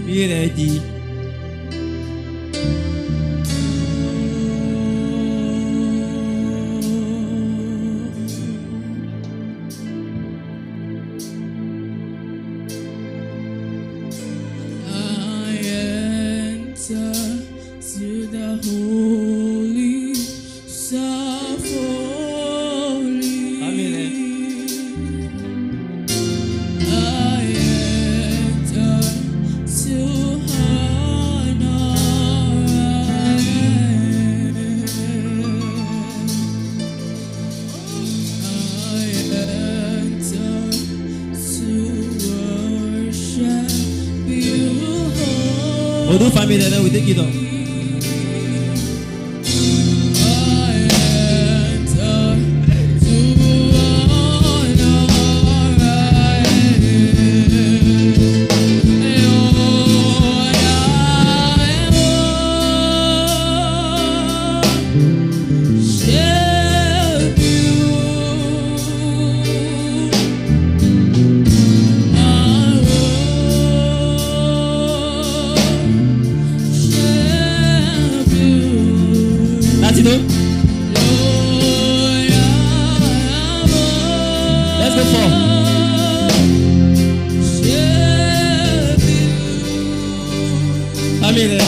Be ready. I enter to the holy of holies. Amen. I enter to honor. I enter to worship you. 모두 familiar with the 기도. Let's do. Let's go for. Familiar.